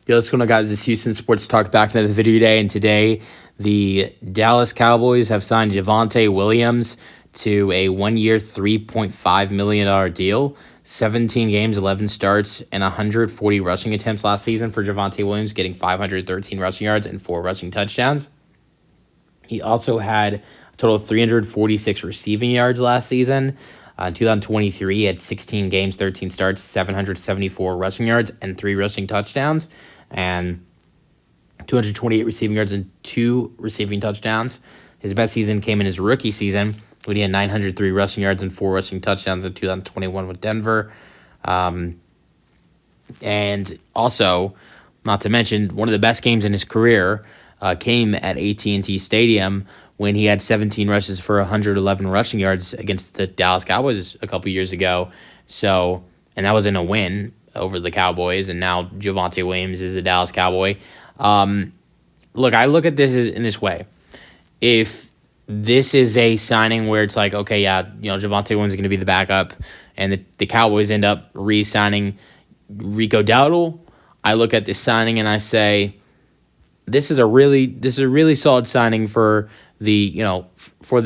Yo, what's going on, guys? This is Houston Sports Talk back into the video today, and today the Dallas Cowboys have signed Javonte Williams to a 1-year, $3.5 million deal. 17 games, 11 starts, and 140 rushing attempts last season for Javonte Williams, getting 513 rushing yards and 4 rushing touchdowns. He also had a total of 346 receiving yards last season. In 2023, he had 16 games, 13 starts, 774 rushing yards, and 3 rushing touchdowns, and 228 receiving yards and 2 receiving touchdowns. His best season came in his rookie season, when he had 903 rushing yards and 4 rushing touchdowns in 2021 with Denver. And also, not to mention, one of the best games in his career came at AT&T Stadium when he had 17 rushes for 111 rushing yards against the Dallas Cowboys a couple years ago. So, and that was in a win over the Cowboys, and now Javonte Williams is a Dallas Cowboy. Look, I look at this in this way. If this is a signing where it's like, okay, yeah, Javonte Williams is going to be the backup, and the Cowboys end up re-signing Rico Dowdle, I look at this signing and I say, this is a really solid signing for the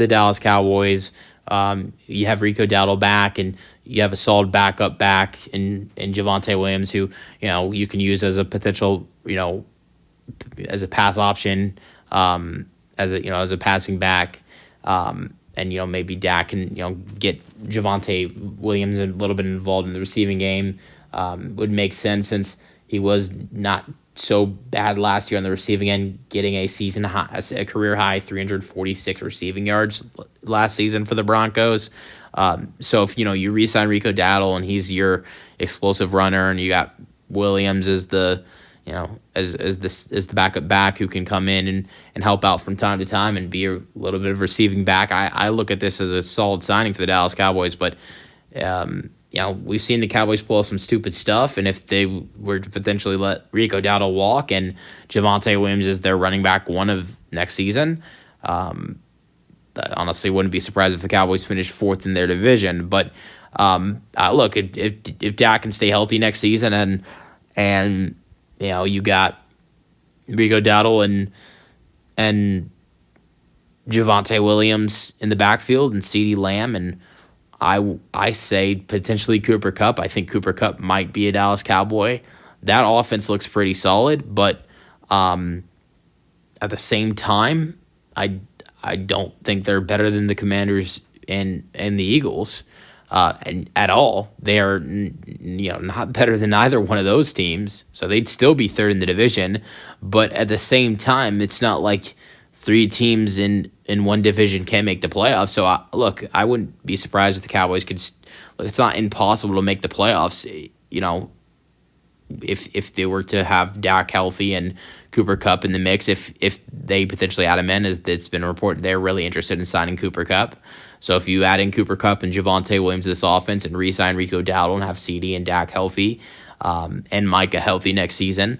Dallas Cowboys. You have Rico Dowdle back, and you have a solid backup back in Javonte Williams, who you can use as a potential as a pass option, as a passing back, and maybe Dak can get Javonte Williams a little bit involved in the receiving game. Would make sense since he was not so bad last year on the receiving end, getting a career high 346 receiving yards last season for the Broncos. So if you re-sign Rico Dowdle and he's your explosive runner, and you got Williams as the as the backup back who can come in and help out from time to time and be a little bit of receiving back, I look at this as a solid signing for the Dallas Cowboys. But we've seen the Cowboys pull some stupid stuff, and if they were to potentially let Rico Dowdle walk and Javonte Williams is their running back one of next season, I honestly wouldn't be surprised if the Cowboys finished 4th in their division. But look, if Dak can stay healthy next season, and you got Rico Dowdle and Javonte Williams in the backfield, and CeeDee Lamb, and I say potentially Cooper Kupp. I think Cooper Kupp might be a Dallas Cowboy. That offense looks pretty solid, but at the same time, I don't think they're better than the Commanders and the Eagles, and at all. They are not better than either one of those teams, so they'd still be 3rd in the division. But at the same time, it's not like 3 teams in one division can't make the playoffs. So, I wouldn't be surprised if the Cowboys could. It's not impossible to make the playoffs, if they were to have Dak healthy and Cooper Kupp in the mix. If they potentially add him in, as it's been reported, they're really interested in signing Cooper Kupp. So if you add in Cooper Kupp and Javonte Williams to this offense and re-sign Rico Dowdle and have CeeDee and Dak healthy, and Micah healthy next season,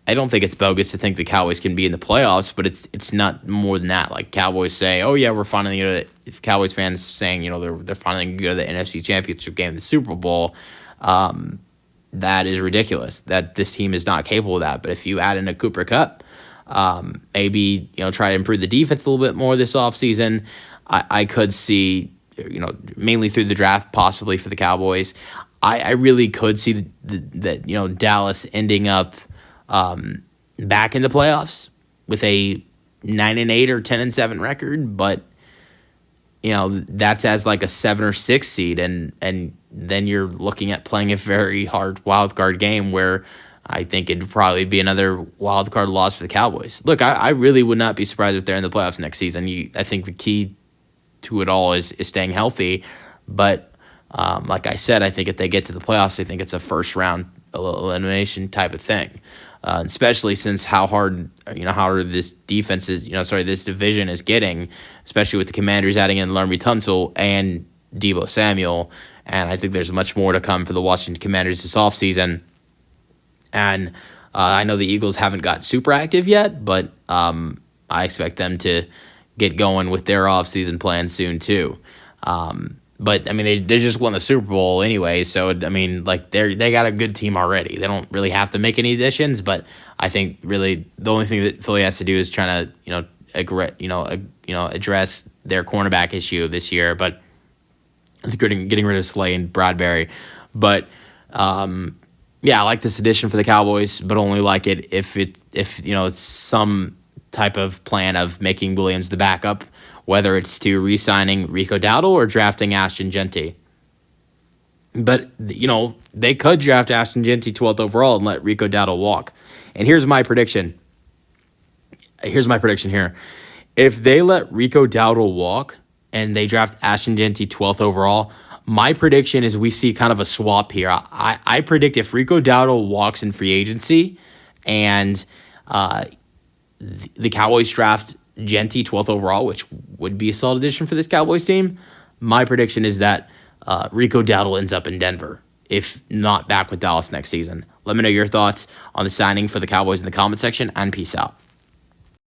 I don't think it's bogus to think the Cowboys can be in the playoffs, but it's not more than that. Like Cowboys say, oh yeah, we're finally going to. If Cowboys fans saying they're finally going to go to the NFC Championship game, the Super Bowl, that is ridiculous. That this team is not capable of that. But if you add in a Cooper Kupp, maybe try to improve the defense a little bit more this offseason, I could see mainly through the draft possibly for the Cowboys. I really could see that Dallas ending up back in the playoffs with a 9-8 or 10-7 record, but that's as like a 7 or 6 seed, and then you're looking at playing a very hard wild card game where I think it'd probably be another wild card loss for the Cowboys. Look, I really would not be surprised if they're in the playoffs next season. I think the key to it all is staying healthy, but like I said, I think if they get to the playoffs, I think it's a first round elimination type of thing. Especially since how hard this defense is, this division is getting, especially with the Commanders adding in Laramie Tunsil and Deebo Samuel. And I think there's much more to come for the Washington Commanders this offseason. And I know the Eagles haven't got super active yet, but I expect them to get going with their offseason plans soon too. But I mean, they just won the Super Bowl anyway, so I mean, like they got a good team already. They don't really have to make any additions. But I think really the only thing that Philly has to do is trying to address their cornerback issue this year. But I think getting rid of Slay and Bradbury. But yeah, I like this addition for the Cowboys, but only like it if it's some type of plan of making Williams the backup, whether it's to re-signing Rico Dowdle or drafting Ashton Genty. But they could draft Ashton Genty 12th overall and let Rico Dowdle walk. And here's my prediction. Here. If they let Rico Dowdle walk and they draft Ashton Genty 12th overall, my prediction is we see kind of a swap here. I predict if Rico Dowdle walks in free agency and the Cowboys draft Genty 12th overall, which would be a solid addition for this Cowboys team, my prediction is that Rico Dowdle ends up in Denver, if not back with Dallas next season. Let me know your thoughts on the signing for the Cowboys in the comment section, and peace out.